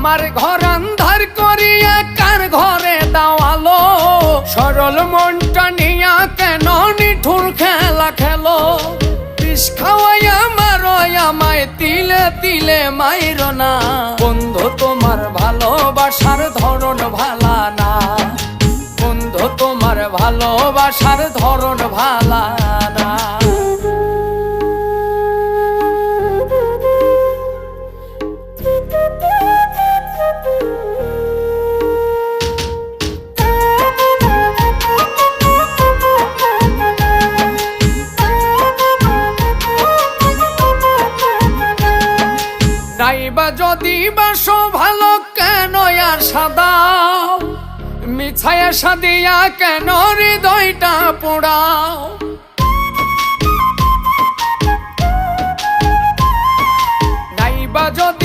আমার ঘর আন্ধার করিয়া কার ঘরে দাওয়ালো, সরল মনটা নিয়া কেন নিঠুর খেলা খেলো। বিষ খাওয়াইয়া মারো আমায় তিলে তিলে মাইরো না, বন্ধু তোমার ভালোবাসার ধরন ভালা না, বন্ধু তোমার ভালোবাসার ধরন ভালা না। নাইবা যদি বাসো ভালো কেন আর সাদাও, মিছায়া সাদিয়া কেন হৃদয়টা পোড়াও। নাইবা যদি